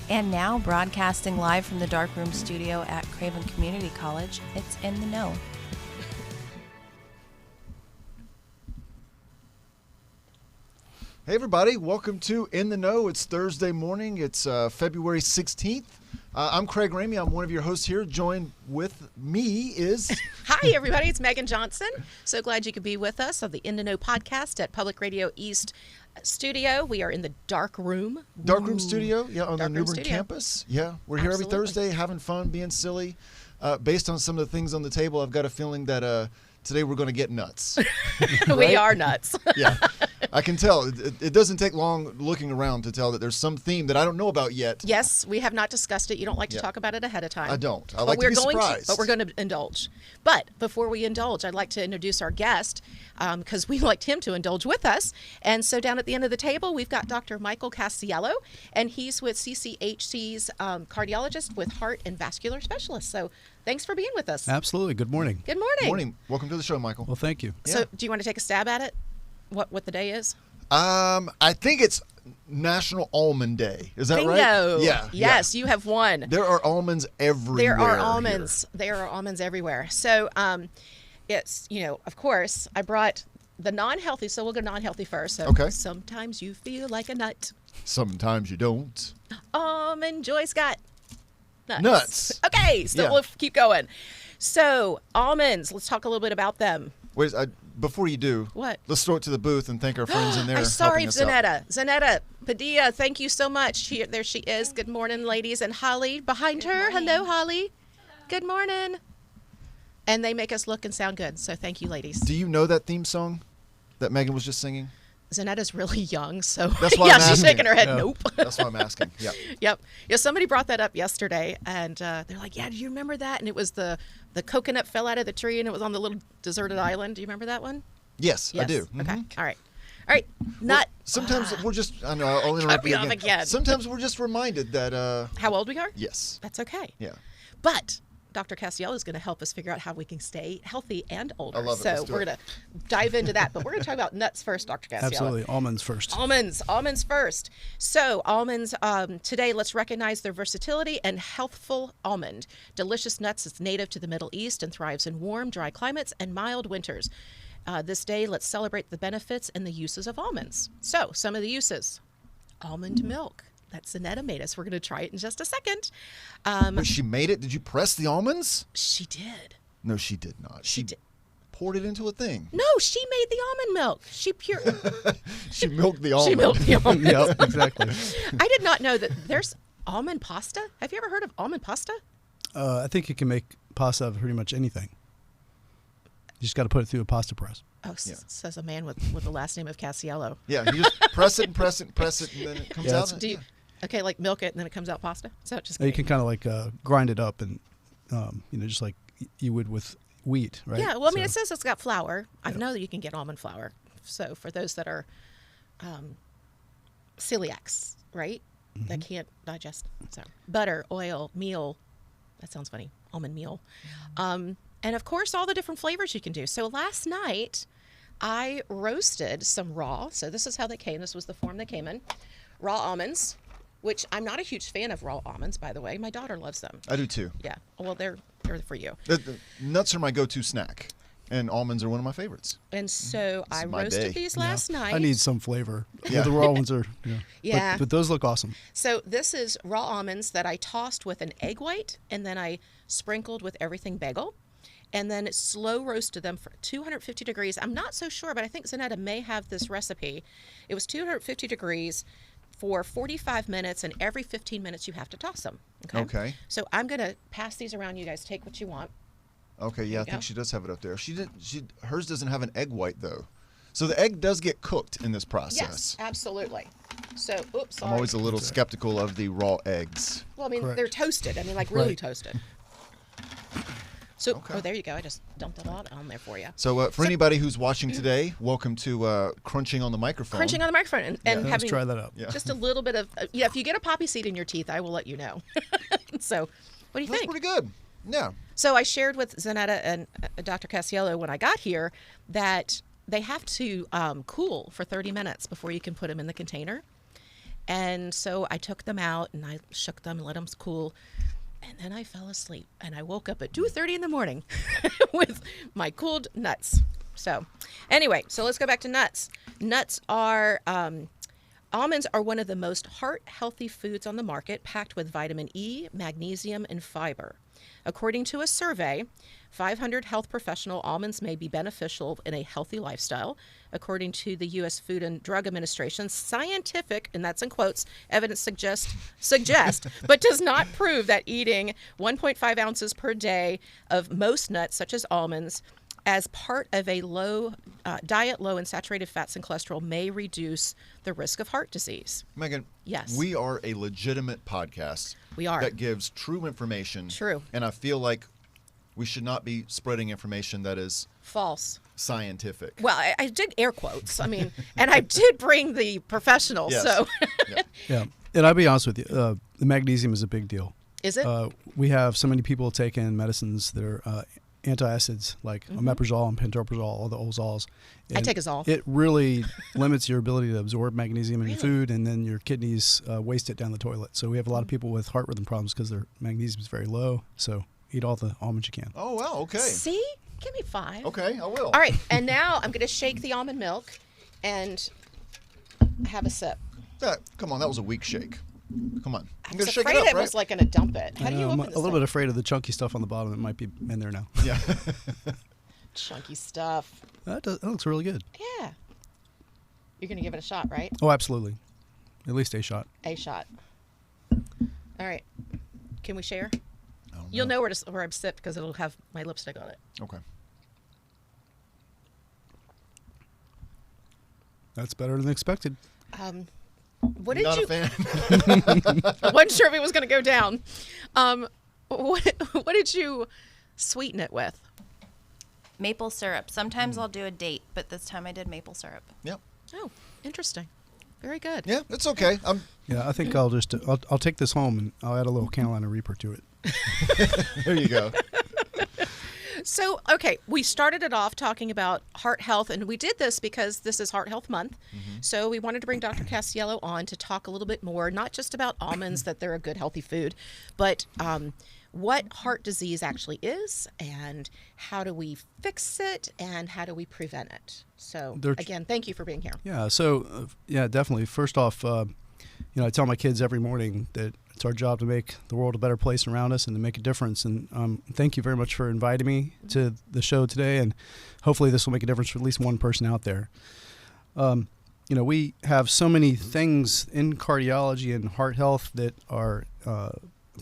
And now, broadcasting live from the Darkroom studio at Craigan Community College, it's In the Know. Hey everybody, welcome to In the Know. It's Thursday morning. It's February 16th. I'm Craig Ramey. I'm one of your hosts here. Joined with me is... Hi everybody, it's Megan Johnson. So glad you could be with us on the In the Know podcast at Public Radio East Studio. We are in the Dark Room. Darkroom studio, yeah, on the New Bern studio. campus. Yeah, we're here every Thursday having fun, being silly. Based on some of the things on the table, I've got a feeling that today we're going to get nuts. We are nuts. Yeah, I can tell. It doesn't take long looking around to tell that there's some theme that I don't know about yet. Yes, we have not discussed it. You don't like to talk about it ahead of time. I don't. I like to be surprised. But we're going to indulge. But before we indulge, I'd like to introduce our guest because we liked him to indulge with us. And so down at the end of the table, we've got Dr. Michael Casciello, and he's with CCHC's cardiologist with heart and vascular specialist. So thanks for being with us. Absolutely. Good morning. Good morning. Good morning. Welcome to the show, Michael. Well, thank you. So do you want to take a stab at it? What the day is? I think it's National Almond Day. Is that Bingo. right? Yeah. Yes, you have won. There are almonds everywhere. There are almonds. There are almonds everywhere. So it's, of course, I brought the non-healthy. So we'll go non-healthy first. So okay. Sometimes you feel like a nut. Sometimes you don't. Almond Joy's got nuts. Okay, so we'll keep going. So almonds, let's talk a little bit about them. Wait, before you do, what? Let's throw it to the booth and thank our friends in there. I'm sorry, Zanetta. Zanetta Padilla, thank you so much. There she is. Good morning, ladies. And Holly behind her. Hello, Holly. Good morning. And they make us look and sound good. So thank you, ladies. Do you know that theme song that Megan was just singing? Zanetta's really young, so that's why I'm she's asking. shaking her head. Yeah. Nope. That's why I'm asking. Yep. Yep. Yeah, somebody brought that up yesterday, and they're like, "Yeah, do you remember that?" And it was the coconut fell out of the tree, and it was on the little deserted island. Do you remember that one? Yes, I do. Okay. Mm-hmm. All right. Nut. Sometimes we're just. I know. I'll interrupt you again. Sometimes we're just reminded that. How old we are? Yes. That's okay. Yeah. But Dr. Casciello is going to help us figure out how we can stay healthy and older. I love it. So we're going to dive into that. But we're going to talk about nuts first, Dr. Casciello. Absolutely. Almonds first. Almonds first. So almonds, today let's recognize their versatility and healthful almond. Delicious nuts is native to the Middle East and thrives in warm, dry climates and mild winters. This day, let's celebrate the benefits and the uses of almonds. So some of the uses. Almond milk. That Zanetta made us. We're going to try it in just a second. Wait, she made it? Did you press the almonds? She did. No, she did not. She did. Poured it into a thing. No, she made the almond milk. She milked the almond. She milked the almond. Yep, exactly. I did not know that there's almond pasta. Have you ever heard of almond pasta? I think you can make pasta of pretty much anything. You just got to put it through a pasta press. Oh, says a man with the last name of Casciello. Yeah, you just press it and press it and press it, and then it comes out. Okay, like milk it and then it comes out pasta? So just you can kind of like grind it up and, just like you would with wheat, right? Yeah, well, I mean, it says it's got flour. I know that you can get almond flour. So for those that are celiacs, right, that can't digest. So butter, oil, meal. That sounds funny. Almond meal. And, of course, all the different flavors you can do. So last night, I roasted some raw. So this is how they came. This was the form they came in. Raw almonds, which I'm not a huge fan of raw almonds, by the way. My daughter loves them. I do, too. Yeah. Well, they're for you. The nuts are my go-to snack, and almonds are one of my favorites. And so I roasted these last night. I need some flavor. Yeah. The raw ones are, Yeah. But those look awesome. So this is raw almonds that I tossed with an egg white, and then I sprinkled with everything bagel. And then slow roasted them for 250 degrees. I'm not so sure, but I think Zanetta may have this recipe. It was 250 degrees for 45 minutes, and every 15 minutes you have to toss them. Okay. So I'm going to pass these around. You guys take what you want. Okay, yeah, I think she does have it up there. Hers doesn't have an egg white, though. So the egg does get cooked in this process. Yes, absolutely. So, oops, sorry. I'm always a little skeptical of the raw eggs. Well, I mean, Correct. they're toasted. I mean, like really Right. toasted. So, there you go. I just dumped a lot on there for you. So, for anybody who's watching today, welcome to Crunching on the Microphone. Crunching on the microphone and Let's having try that out. Yeah. just a little bit of, if you get a poppy seed in your teeth, I will let you know. So, what do you That's think? pretty good. Yeah. So I shared with Zanetta and Dr. Casciello when I got here that they have to cool for 30 minutes before you can put them in the container. And so I took them out and I shook them and let them cool. And then I fell asleep and I woke up at 2:30 in the morning with my cooled nuts. So anyway, so let's go back to nuts. Nuts are, almonds are one of the most heart healthy foods on the market, packed with vitamin E, magnesium, and fiber. According to a survey, 500 health professional, almonds may be beneficial in a healthy lifestyle. According to the U.S. Food and Drug Administration, scientific, and that's in quotes, evidence suggest, but does not prove that eating 1.5 ounces per day of most nuts, such as almonds, as part of a diet low in saturated fats and cholesterol may reduce the risk of heart disease. Megan, yes, we are a legitimate podcast. We are. That gives true information. True. And I feel like we should not be spreading information that is false. Scientific. Well, I did air quotes. I mean, and I did bring the professionals. Yes. So. Yeah. And I'll be honest with you, the magnesium is a big deal. Is it? We have so many people taking medicines that are antacids like omeprazole and pantoprazole, all the ozols. I take Azole. It really limits your ability to absorb magnesium in your food, and then your kidneys waste it down the toilet. So we have a lot of people with heart rhythm problems because their magnesium is very low. So eat all the almonds you can. Oh, wow. Okay. See? Give me 5. Okay, I will. All right. And now I'm going to shake the almond milk and have a sip. Come on, that was a weak shake. Come on. I I'm was gonna shake afraid it up, I right? was like going to dump it. How do you I'm open this a little thing? bit afraid of the chunky stuff on the bottom. It might be in there now. Yeah. Chunky stuff. That looks really good. Yeah. You're going to give it a shot, right? Oh, absolutely. At least a shot. A shot. All right. Can we share? I don't You'll know where I've sipped because it'll have my lipstick on it. Okay. That's better than expected. What did Not you? a fan. I wasn't sure if it was going to go down. What did you sweeten it with? Maple syrup. Sometimes I'll do a date, but this time I did maple syrup. Yep. Oh, interesting. Very good. Yeah, it's okay. Yeah, I think I'll just I'll take this home and I'll add a little Carolina Reaper to it. There you go. So, okay, we started it off talking about heart health, and we did this because this is Heart Health Month. So we wanted to bring Dr. Casciello on to talk a little bit more, not just about almonds, that they're a good, healthy food, but what heart disease actually is, and how do we fix it, and how do we prevent it. So, again, thank you for being here. Yeah, so, yeah, definitely. First off, I tell my kids every morning that it's our job to make the world a better place around us and to make a difference. And thank you very much for inviting me to the show today. And hopefully this will make a difference for at least one person out there. We have so many things in cardiology and heart health that are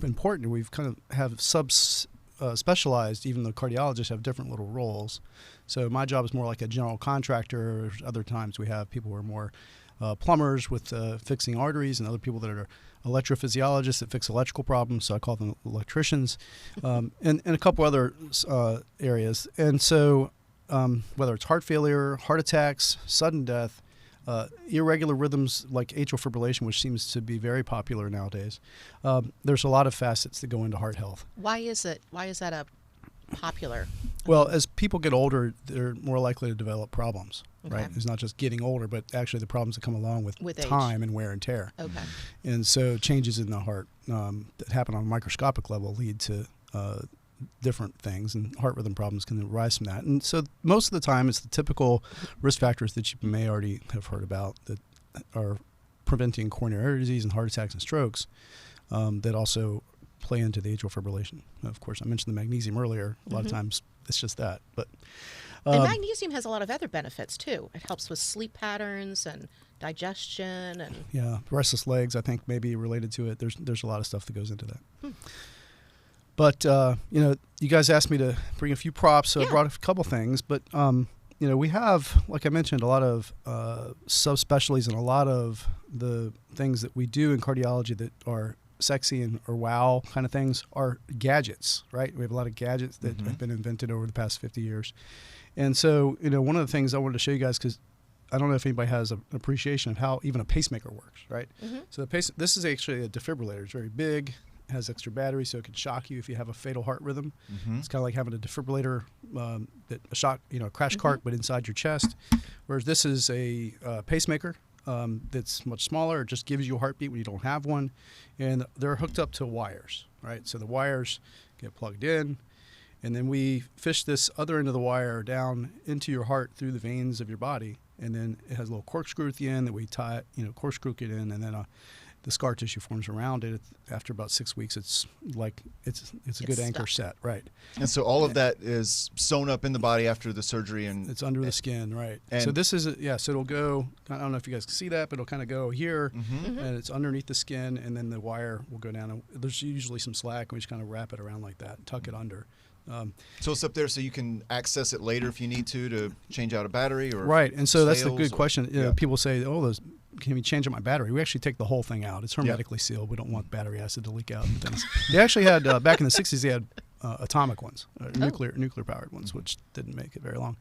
important. We've kind of have specialized, even though cardiologists have different little roles. So my job is more like a general contractor. Other times we have people who are more plumbers with fixing arteries, and other people that are electrophysiologists that fix electrical problems, so I call them electricians, and a couple other areas. And so whether it's heart failure, heart attacks, sudden death, irregular rhythms like atrial fibrillation, which seems to be very popular nowadays, there's a lot of facets that go into heart health. Why is it? Why is that a popular? Well, as people get older, they're more likely to develop problems, right? Okay. It's not just getting older, but actually the problems that come along with time and wear and tear. Okay. And so changes in the heart that happen on a microscopic level lead to different things, and heart rhythm problems can arise from that. And so most of the time it's the typical risk factors that you may already have heard about that are preventing coronary artery disease and heart attacks and strokes that also play into the atrial fibrillation. Of course, I mentioned the magnesium earlier. A lot of times it's just that. But and magnesium has a lot of other benefits too. It helps with sleep patterns and digestion, and yeah, restless legs I think may be related to it. There's a lot of stuff that goes into that. But you guys asked me to bring a few props, so I brought a couple things. But we have, like I mentioned, a lot of subspecialties, and a lot of the things that we do in cardiology that are sexy and or wow kind of things are gadgets, right? We have a lot of gadgets that have been invented over the past 50 years. And so, one of the things I wanted to show you guys, because I don't know if anybody has an appreciation of how even a pacemaker works, right? So this is actually a defibrillator. It's very big, has extra batteries, so it can shock you if you have a fatal heart rhythm. It's kind of like having a defibrillator, a crash cart, but inside your chest. Whereas this is a pacemaker. that's much smaller. It just gives you a heartbeat when you don't have one. And they're hooked up to wires, right? So the wires get plugged in, and then we fish this other end of the wire down into your heart through the veins of your body. And then it has a little corkscrew at the end that we tie, corkscrew it in, and then the scar tissue forms around it. After about 6 weeks, it's a good anchor set, right? And so all of that is sewn up in the body after the surgery, and it's under the skin, right? So this is so it'll go. I don't know if you guys can see that, but it'll kind of go here, and it's underneath the skin, and then the wire will go down. And there's usually some slack, and we just kind of wrap it around like that, tuck it under. So it's up there, so you can access it later if you need to change out a battery, or right. And so that's the good question. Yeah. People say, "Oh, can we change out my battery?" We actually take the whole thing out. It's hermetically sealed. We don't want battery acid to leak out and things. They actually had back in the 60s. They had atomic ones, nuclear powered ones, which didn't make it very long.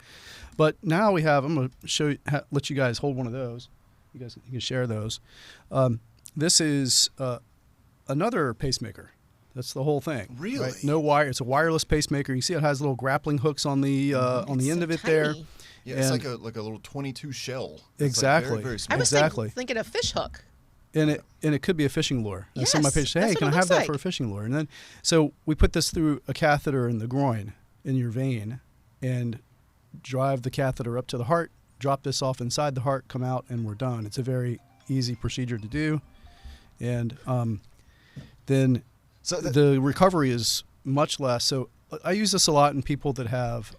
But now we have. I'm going to show you, let you guys hold one of those. You can share those. This is another pacemaker. That's the whole thing. Really? Right? No wire. It's a wireless pacemaker. You see it has little grappling hooks on the end of it tiny. there. Yeah, it's like a little 22 shell. It's Exactly. Like very small. I was thinking a fish hook. And it could be a fishing lure. And Yes, some of my patients say, "Hey, that's can what I it have that looks for a like. fishing lure?" And then so we put this through a catheter in the groin in your vein, and drive the catheter up to the heart. Drop this off inside the heart. Come out, and we're done. It's a very easy procedure to do, and then. So the recovery is much less. So I use this a lot in people that have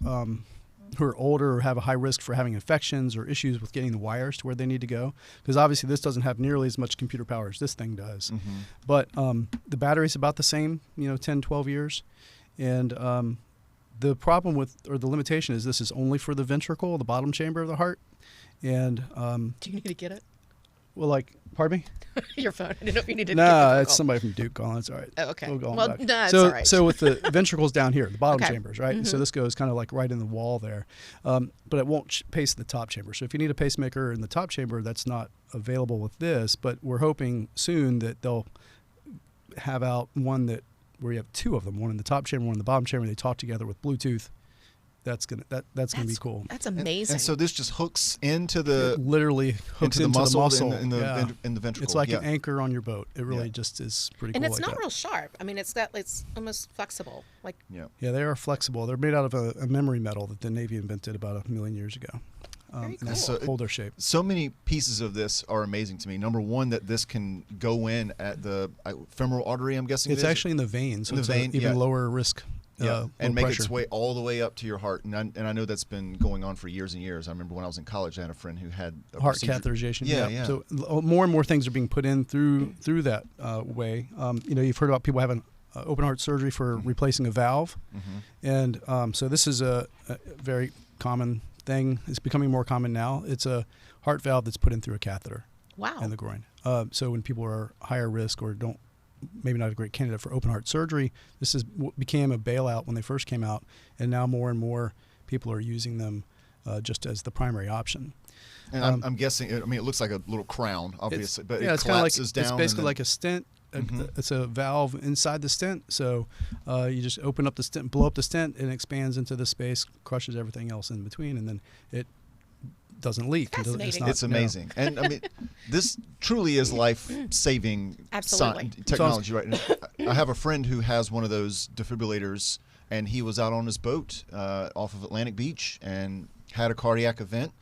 who are older or have a high risk for having infections or issues with getting the wires to where they need to go. Because obviously this doesn't have nearly as much computer power as this thing does. But the battery's about the same, 10, 12 years. And the problem the limitation is this is only for the ventricle, the bottom chamber of the heart. And Do you need to get it? well, pardon me? Your phone. I didn't know if you needed to No, get the phone it's call. somebody from Duke calling. It's all right. Oh, okay. We'll go on Well, back. no, it's so, all right. so with the ventricles down here, the bottom Okay. chambers, right? So this goes kind of like right in the wall there. But it won't pace the top chamber. So if you need a pacemaker in the top chamber, that's not available with this. But we're hoping soon that they'll have out one where you have two of them, one in the top chamber, one in the bottom chamber. They talk together with Bluetooth. That's gonna be cool. That's amazing. And so this just hooks into the It literally hooks into the muscle, Yeah. in the ventricle. It's like an anchor on your boat. It really Yeah. just is pretty and cool. it's like not that. real sharp. I mean, it's almost flexible. Like Yeah. Yeah, they are flexible. They're made out of a memory metal that the Navy invented about 1 million years ago. Very And they cool. hold their shape. So many pieces of this are amazing to me. Number one, that this can go in at the femoral artery, I'm guessing It's it is. actually in the vein, so In the it's vein, even yeah. lower risk. and low make pressure. its way all the way up to your heart. And I know that's been going on for years and years. I remember when I was in college, I had a friend who had a Heart procedure. catheterization. Yeah. So more and more things are being put in through that way. You've heard about people having open heart surgery for replacing a valve, and so this is a very common thing. It's becoming more common now. It's a heart valve that's put in through a catheter. wow. In the groin. So when people are higher risk or maybe not a great candidate for open heart surgery, this became a bailout when they first came out, and now more and more people are using them just as the primary option. And I'm guessing, it looks like a little crown, obviously, but it it's kind of like collapses down. it's basically and like a stent. It's a valve inside the stent, so you just open up the stent, blow up the stent, and it expands into the space, crushes everything else in between, and then it doesn't leak. Fascinating. it's amazing. And this truly is life-saving Absolutely. technology, right? And I have a friend who has one of those defibrillators, and he was out on his boat off of Atlantic Beach and had a cardiac event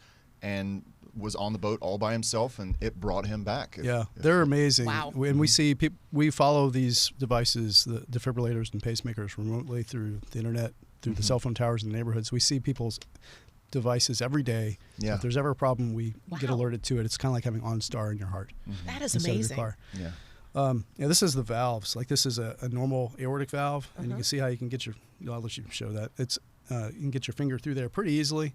and was on the boat all by himself, and it brought him back. They're amazing. Wow. And we see we follow these devices, the defibrillators and pacemakers, remotely through the internet, through the cell phone towers in the neighborhoods. We see people's devices every day. Yeah. If there's ever a problem, we get Wow. alerted to it. It's kind of like having OnStar in your heart. That is instead of your amazing. car. Yeah. This is the valves. Like this is a normal aortic valve, and you can see how you can get I'll let you show that. It's you can get your finger through there pretty easily.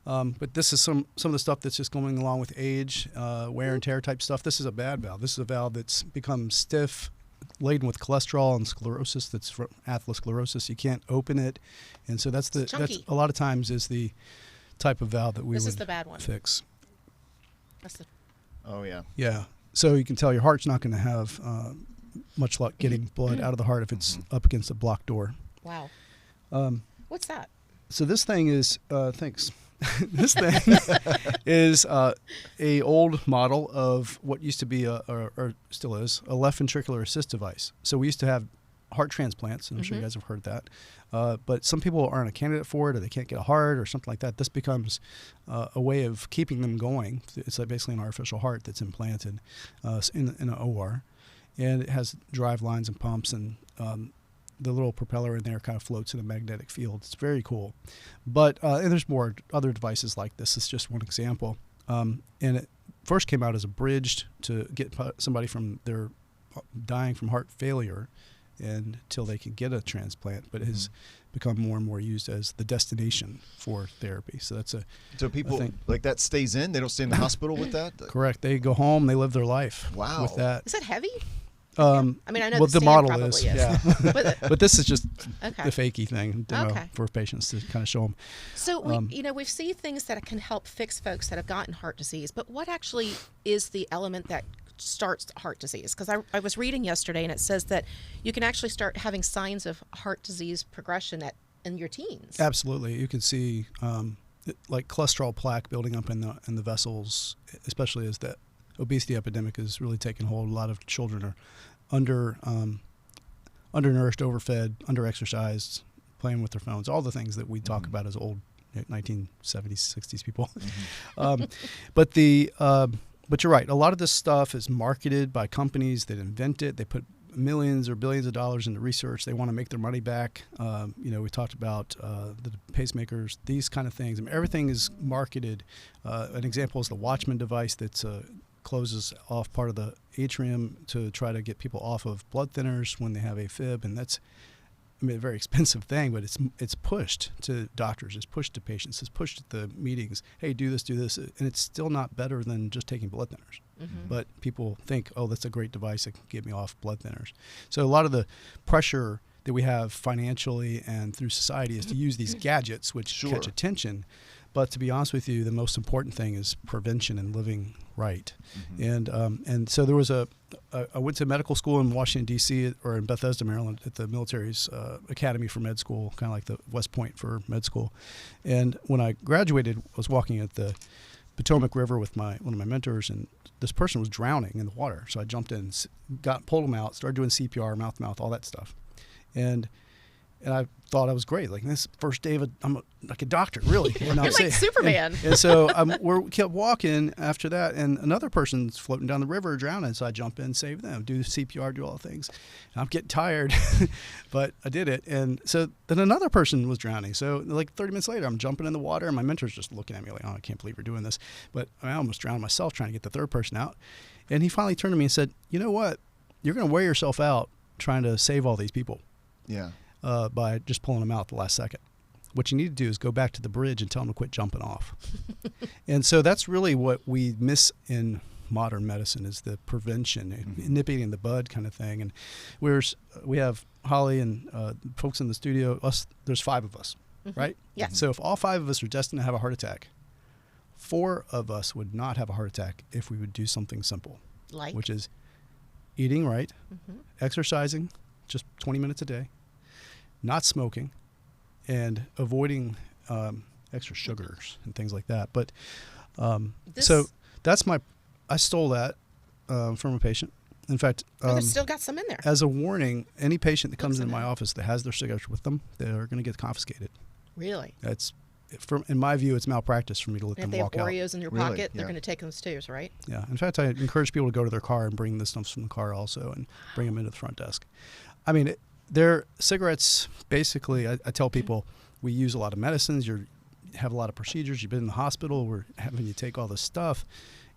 But this is some of the stuff that's just going along with age, wear and tear type stuff. This is a bad valve. This is a valve that's become stiff, laden with cholesterol and sclerosis. That's from atherosclerosis. You can't open it, and so that's a lot of times is the type of valve that we This would is the bad one. fix. That's the, Oh, yeah. Yeah. So you can tell your heart's not going to have much luck getting blood out of the heart if it's up against a blocked door. wow. What's that? So this thing is, thanks. This thing is a old model of what used to be or still is a left ventricular assist device. So we used to have heart transplants, and I'm sure you guys have heard that. But some people aren't a candidate for it, or they can't get a heart or something like that. This becomes a way of keeping them going. It's like basically an artificial heart that's implanted in an OR. And it has drive lines and pumps, and the little propeller in there kind of floats in a magnetic field. It's very cool. But and there's more other devices like this. It's just one example. And it first came out as a bridge to get somebody from their dying from heart failure until they can get a transplant, but it has become more and more used as the destination for therapy. So that's so people like that stays in. They don't stay in the hospital with that. Correct. They go home. They live their life. Wow. With that. Is that heavy? I mean, I know well, the model probably is. Yeah. But this is just Okay. the fakey thing for patients to kind of show them. So we've seen things that can help fix folks that have gotten heart disease, but what actually is the element that starts heart disease? Because I was reading yesterday, and it says that you can actually start having signs of heart disease progression in your teens. Absolutely, you can see like cholesterol plaque building up in the vessels, especially as the obesity epidemic is really taking hold. A lot of children are undernourished, overfed, underexercised, playing with their phones, all the things that we talk about as old 1970s, 60s people. But you're right. A lot of this stuff is marketed by companies that invent it. They put millions or billions of dollars into research. They want to make their money back. We talked about the pacemakers, these kind of things. I mean, everything is marketed. An example is the Watchman device that's closes off part of the atrium to try to get people off of blood thinners when they have AFib, and that's a very expensive thing, but it's pushed to doctors, it's pushed to patients, it's pushed at the meetings. Hey, do this, and it's still not better than just taking blood thinners. But people think, oh, that's a great device that can get me off blood thinners. So a lot of the pressure that we have financially and through society is to use these gadgets which catch attention. But to be honest with you, the most important thing is prevention and living right. And so there was I went to medical school in Washington, D.C., or in Bethesda, Maryland, at the military's academy for med school, kind of like the West Point for med school. And when I graduated, I was walking at the Potomac River with one of my mentors, and this person was drowning in the water. So I jumped in, pulled him out, started doing CPR, mouth-to-mouth, all that stuff. And I thought I was great. Like, this first day I'm like a doctor, really. You're like Superman. And so we kept walking after that, and another person's floating down the river drowning. So I jump in, save them, do the CPR, do all the things. And I'm getting tired, but I did it. And so then another person was drowning. So like 30 minutes later, I'm jumping in the water, and my mentor's just looking at me like, oh, I can't believe we're doing this. But I almost drowned myself trying to get the third person out. And he finally turned to me and said, you know what? You're going to wear yourself out trying to save all these people. Yeah. By just pulling them out the last second. What you need to do is go back to the bridge and tell them to quit jumping off. And so that's really what we miss in modern medicine, is the prevention, nipping in the bud kind of thing. And we have Holly and folks in the studio. There's 5 of us, right? Yeah. So if all 5 of us are destined to have a heart attack, 4 of us would not have a heart attack if we would do something simple, which is eating right, exercising just 20 minutes a day, not smoking, and avoiding extra sugars and things like that. But so that's I stole that from a patient. In fact, there's still got some in there. As a warning, any patient that comes into my office that has their cigarettes with them, they're going to get confiscated. Really? That's, in my view, it's malpractice for me to let them walk out. If they have Oreos in your pocket, they're going to take those too, right? Yeah. In fact, I encourage people to go to their car and bring the stuff from the car also, and bring them into the front desk. I mean, they're cigarettes. Basically, I tell people, we use a lot of medicines. You have a lot of procedures. You've been in the hospital. We're having you take all this stuff.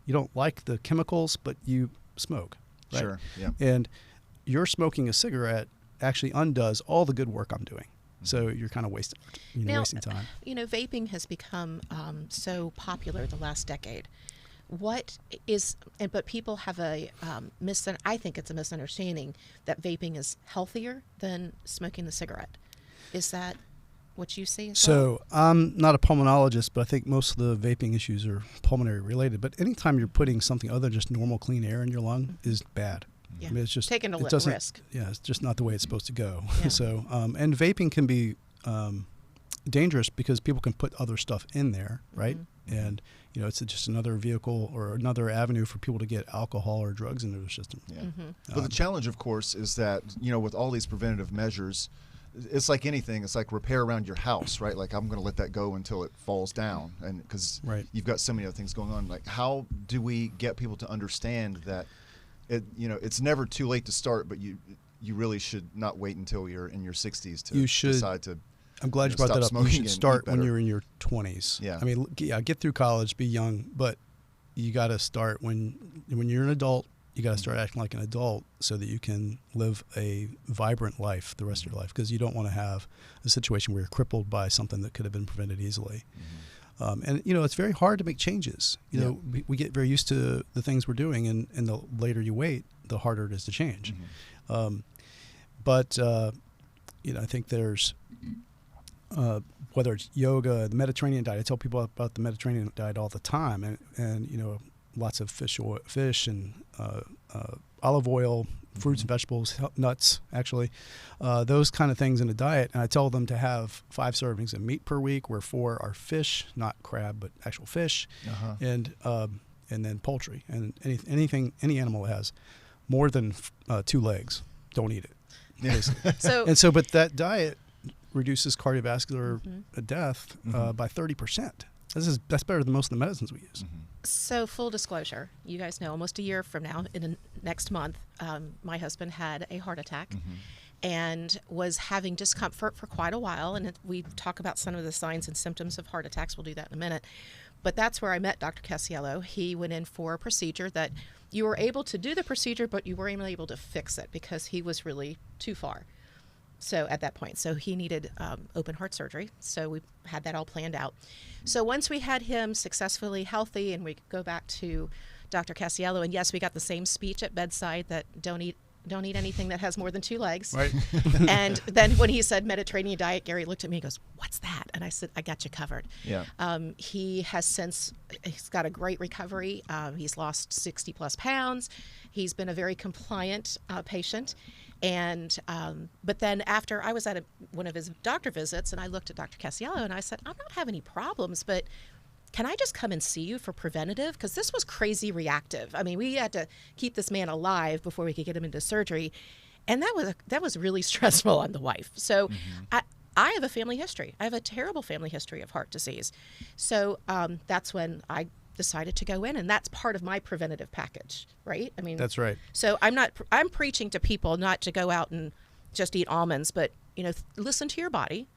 You don't like the chemicals, but you smoke. Right? Sure. Yeah. And you're smoking a cigarette actually undoes all the good work I'm doing. So you're kind of wasting time. Vaping has become so popular the last decade. But people have I think it's a misunderstanding that vaping is healthier than smoking the cigarette. Is that what you see as well? I'm not a pulmonologist, but I think most of the vaping issues are pulmonary related. But anytime you're putting something other than just normal clean air in your lung is bad. Yeah. I mean, it's just taking a risk. Yeah, it's just not the way it's supposed to go. Yeah. And vaping can be dangerous because people can put other stuff in there, right? And it's just another vehicle or another avenue for people to get alcohol or drugs into their system. Yeah. But the challenge, of course, is that with all these preventative measures, it's like anything. It's like repair around your house, right? Like I'm going to let that go until it falls down, and because you've got so many other things going on. Like, how do we get people to understand that it's never too late to start, but you really should not wait until you're in your 60s to decide to. I'm glad you brought that up. You should start when you're in your 20s. Yeah. I mean, get through college, be young, but you got to start when you're an adult. You got to start acting like an adult so that you can live a vibrant life the rest of your life, because you don't want to have a situation where you're crippled by something that could have been prevented easily. And it's very hard to make changes. We get very used to the things we're doing, and the later you wait, the harder it is to change. But I think there's whether it's yoga, the Mediterranean diet. I tell people about the Mediterranean diet all the time, and lots of fish and olive oil, fruits and vegetables, nuts, actually, those kind of things in a diet. And I tell them to have 5 servings of meat per week, where 4 are fish, not crab, but actual fish, and then poultry, and any animal that has more than 2 legs, don't eat it. But that diet reduces cardiovascular death by 30%. That's better than most of the medicines we use. So full disclosure, you guys know almost a year from now, next month, my husband had a heart attack and was having discomfort for quite a while. And we talk about some of the signs and symptoms of heart attacks. We'll do that in a minute. But that's where I met Dr. Casciello. He went in for a procedure that you were able to do the procedure, but you weren't able to fix it because he was really too far. So at that point, he needed open heart surgery. So we had that all planned out. So once we had him successfully healthy, and we could go back to Dr. Casciello, and yes, we got the same speech at bedside that don't eat anything that has more than 2 legs. Right. And then when he said Mediterranean diet, Gary looked at me and goes, "What's that?" And I said, "I got you covered." Yeah. He's got a great recovery. He's lost 60 plus pounds. He's been a very compliant patient. And but then after I was at one of his doctor visits, and I looked at Dr. Casciello and I said, "I'm not having any problems, but can I just come and see you for preventative? Because this was crazy reactive. I mean, we had to keep this man alive before we could get him into surgery, and that was really stressful on the wife. So I have a family history. I have a terrible family history of heart disease. So that's when I decided to go in, and that's part of my preventative package, right? I mean, that's right. So I'm preaching to people not to go out and just eat almonds, but listen to your body.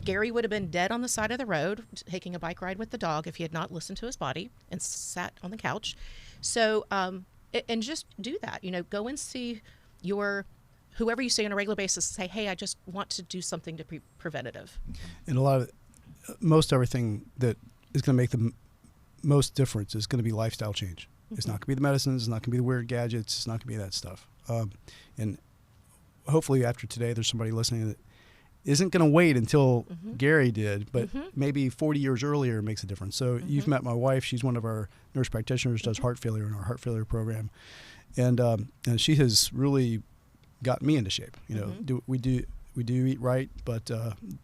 Gary would have been dead on the side of the road taking a bike ride with the dog if he had not listened to his body and sat on the couch. So and just do that. Go and see whoever you see on a regular basis. Say, "Hey, I just want to do something to be preventative." And most everything that is going to make the most difference is going to be lifestyle change. It's not going to be the medicines. It's not going to be the weird gadgets. It's not going to be that stuff. And hopefully after today, there's somebody listening that isn't going to wait until Gary did, but maybe 40 years earlier makes a difference. So you've met my wife. She's one of our nurse practitioners, does heart failure in our heart failure program. And she has really got me into shape. We do eat right, but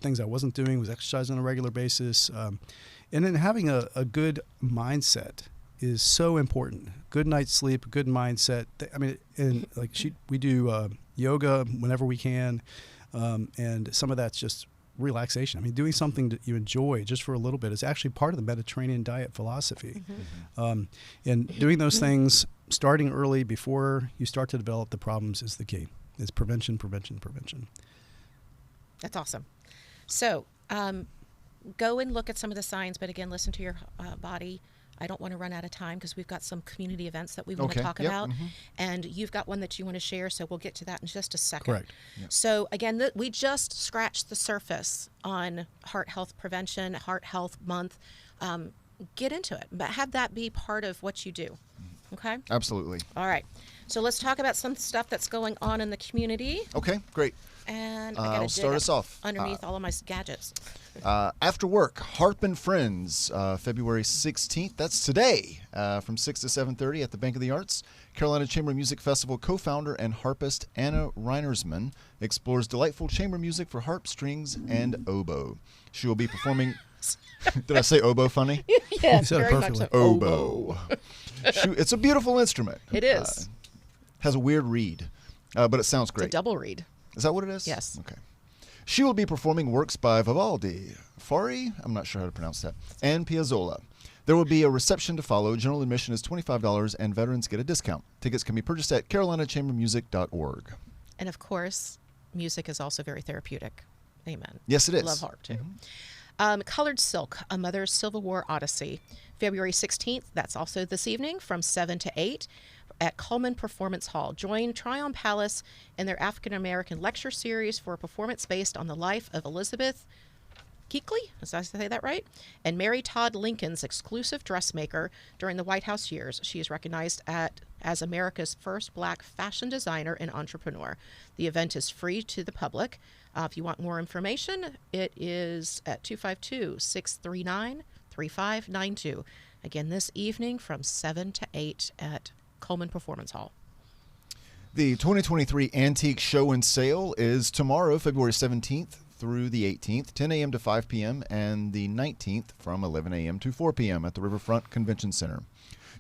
things I wasn't doing was exercising on a regular basis. And then having a good mindset is so important. Good night's sleep, good mindset. I mean, and we do yoga whenever we can, and some of that's just relaxation. I mean, doing something that you enjoy just for a little bit is actually part of the Mediterranean diet philosophy. And doing those things, starting early before you start to develop the problems, is the key. It's prevention, prevention, prevention. That's awesome. So go and look at some of the signs, but again, listen to your body. I don't want to run out of time because we've got some community events that we want to talk about. And you've got one that you want to share, so we'll get to that in just a second. Correct. Yep. So again, we just scratched the surface on heart health prevention, Heart Health Month. Get into it, but have that be part of what you do. Okay? Absolutely. All right. So let's talk about some stuff that's going on in the community. Okay, great. And I I'll got to start us off. underneath all of my gadgets. After work, Harp and Friends, February 16th. That's today, from 6 to 7:30 at the Bank of the Arts. Carolina Chamber Music Festival co-founder and harpist Anna Reinersman explores delightful chamber music for harp, strings, and oboe. She will be performing. Did I say oboe funny? Yes, You said it very much perfectly. so. Oboe. It's a beautiful instrument. It is. Has a weird reed, but it sounds It's a great. double reed. Is that what it is? Yes. Okay. She will be performing works by Vivaldi, Fari, I'm not sure how to pronounce that, and Piazzolla. There will be a reception to follow. General admission is $25, and veterans get a discount. Tickets can be purchased at carolinachambermusic.org. And of course, music is also very therapeutic. Amen. Yes, it is. Love harp, too. Colored Silk, A Mother's Civil War Odyssey, February 16th. That's also this evening from 7 to 8 at Coleman Performance Hall. Join Tryon Palace in their African American lecture series for a performance based on the life of Elizabeth Keekley, did I say that right? And Mary Todd Lincoln's exclusive dressmaker during the White House years. She is recognized as America's first black fashion designer and entrepreneur. The event is free to the public. If you want more information, it is at 252-639-3592. Again, this evening from 7 to 8 at Coleman Performance Hall. The 2023 Antique Show and Sale is tomorrow, February 17th through the 18th, 10 a.m. to 5 p.m., and the 19th from 11 a.m. to 4 p.m. at the Riverfront Convention Center.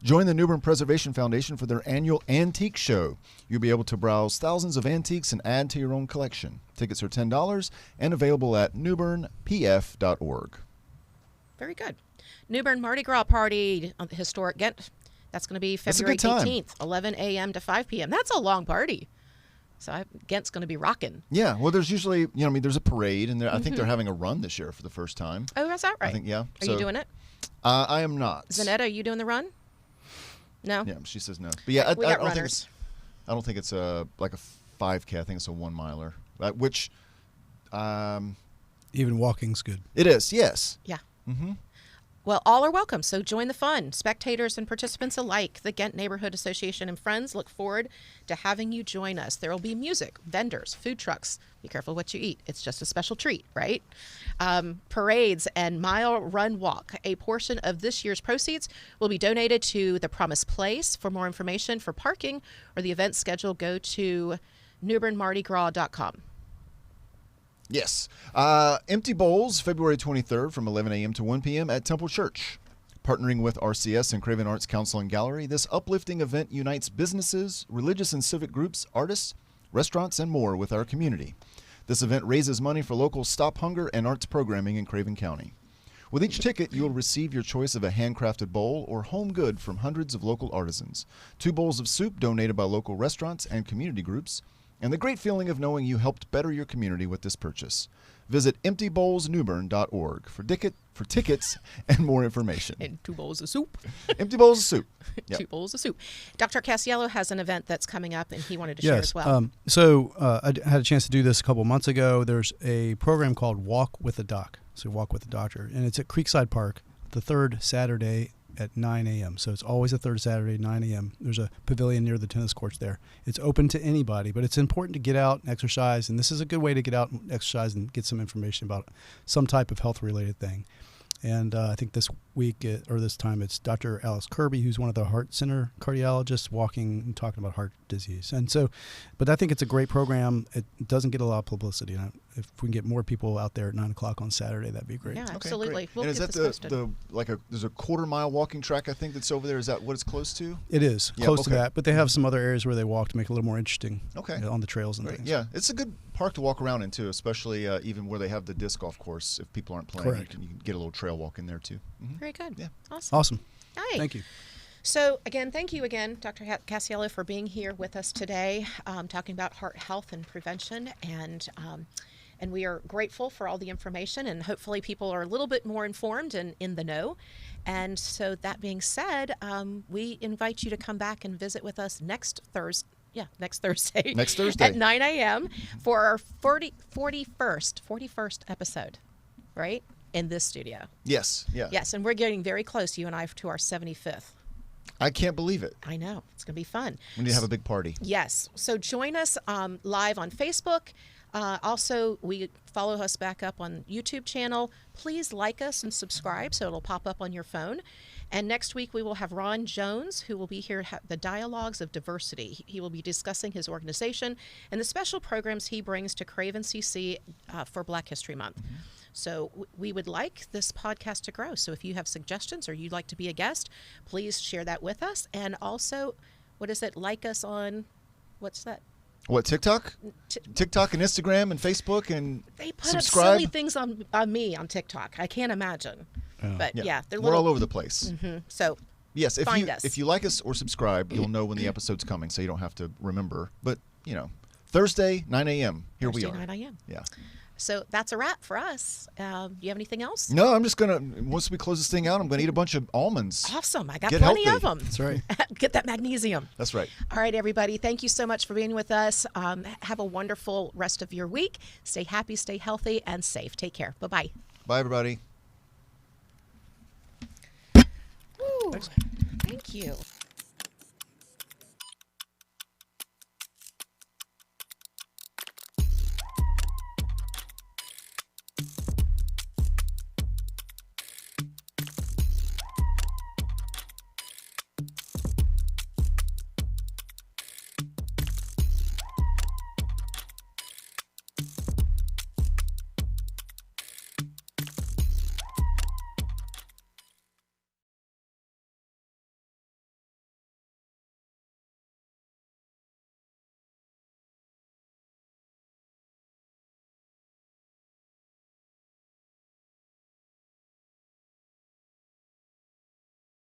Join the New Bern Preservation Foundation for their annual Antique Show. You'll be able to browse thousands of antiques and add to your own collection. Tickets are $10 and available at newbernpf.org. Very good. New Bern Mardi Gras Party on the historic Ghent. That's going to be February 18th, 11 a.m. to 5 p.m. That's a long party. So Ghent's going to be rocking. Yeah, well, there's usually, there's a parade, and I think they're having a run this year for the first time. Oh, is that right? I think, yeah. Are you doing it? I am not. Zanetta, are you doing the run? No? Yeah, she says no. But yeah, We I got runners. don't think it's like a 5K. I think it's a 1 miler, which Even walking's good. it is. Yes. Yeah. Mm-hmm. Well, all are welcome, so join the fun. Spectators and participants alike, the Ghent Neighborhood Association and friends look forward to having you join us. There will be music, vendors, food trucks. Be careful what you eat. It's just a special treat, right? Parades and mile run walk. A portion of this year's proceeds will be donated to the Promised Place. For more information for parking or the event schedule, go to newbernmardigras.com. Yes. Empty Bowls, February 23rd from 11 a.m. to 1 p.m. at Temple Church. Partnering with RCS and Craigan Arts Council and Gallery, this uplifting event unites businesses, religious and civic groups, artists, restaurants, and more with our community. This event raises money for local Stop Hunger and arts programming in Craven County. With each ticket, you will receive your choice of a handcrafted bowl or home good from hundreds of local artisans, 2 bowls of soup donated by local restaurants and community groups, and the great feeling of knowing you helped better your community with this purchase. Visit emptybowlsnewbern.org for tickets and more information. And 2 bowls of soup. Empty bowls of soup. Yep. 2 bowls of soup. Dr. Casciello has an event that's coming up, and he wanted to share as well. I had a chance to do this a couple months ago. There's a program called Walk with a Doc. So Walk with the Doctor. And it's at Creekside Park the 3rd Saturday at 9 a.m. So it's always the 3rd Saturday, 9 a.m. There's a pavilion near the tennis courts there. It's open to anybody, but it's important to get out and exercise. And this is a good way to get out and exercise and get some information about some type of health-related thing. And I think this week or this time it's Dr. Alice Kirby, who's one of the Heart Center cardiologists, walking and talking about heart disease. And so, but I think it's a great program. It doesn't get a lot of publicity. And if we can get more people out there at 9 o'clock on Saturday, that'd be great. Yeah, Okay, absolutely. great. We'll and is get that this posted. there's a 1/4 mile walking track, I think, that's over there? Is that what it's close to? It is Yeah, close to okay. that, but they have some other areas where they walk to make it a little more interesting. Okay. On the trails and Great. things. Yeah, it's a good park to walk around in, too, especially even where they have the disc golf course. If people aren't playing, Correct. you can get a little trail walk in there, too. Mm-hmm. Very good. Yeah. Awesome. Awesome. Hi. Thank you. So, again, thank you again, Dr. Casciello, for being here with us today, talking about heart health and prevention. And we are grateful for all the information, and hopefully people are a little bit more informed and in the know. And so that being said, we invite you to come back and visit with us next Thursday. Next Thursday. Next Thursday. At 9 a.m. for our 41st episode, right? In this studio. Yes. Yeah. Yes, and we're getting very close, you and I, to our 75th. I can't believe it. I know. It's going to be fun. We need to have a big party. Yes. So join us live on Facebook. Also, follow us back up on YouTube channel. Please like us and subscribe so it'll pop up on your phone. And next week we will have Ron Jones, who will be here, the Dialogues of Diversity. He will be discussing his organization and the special programs he brings to Craigan CC for Black History Month. Mm-hmm. So we would like this podcast to grow. So if you have suggestions or you'd like to be a guest, please share that with us. And also, what is it? Like us on, what's that? What, TikTok? TikTok and Instagram and Facebook and they put subscribe. up silly things on me on TikTok. I can't imagine. But yeah, they're we're all over the place. Mm-hmm. So yes, find us. If you like us or subscribe, you'll know when the episode's coming, so you don't have to remember. But Thursday 9 a.m. Here we are. 9 a.m. Yeah. So that's a wrap for us. Do you have anything else? No, I'm just once we close this thing out, I'm gonna eat a bunch of almonds. Awesome. I got Get plenty healthy. of them. That's right. Get that magnesium. That's right. All right, everybody. Thank you so much for being with us. Have a wonderful rest of your week. Stay happy, stay healthy, and safe. Take care. Bye-bye. Bye, everybody. Ooh, thank you.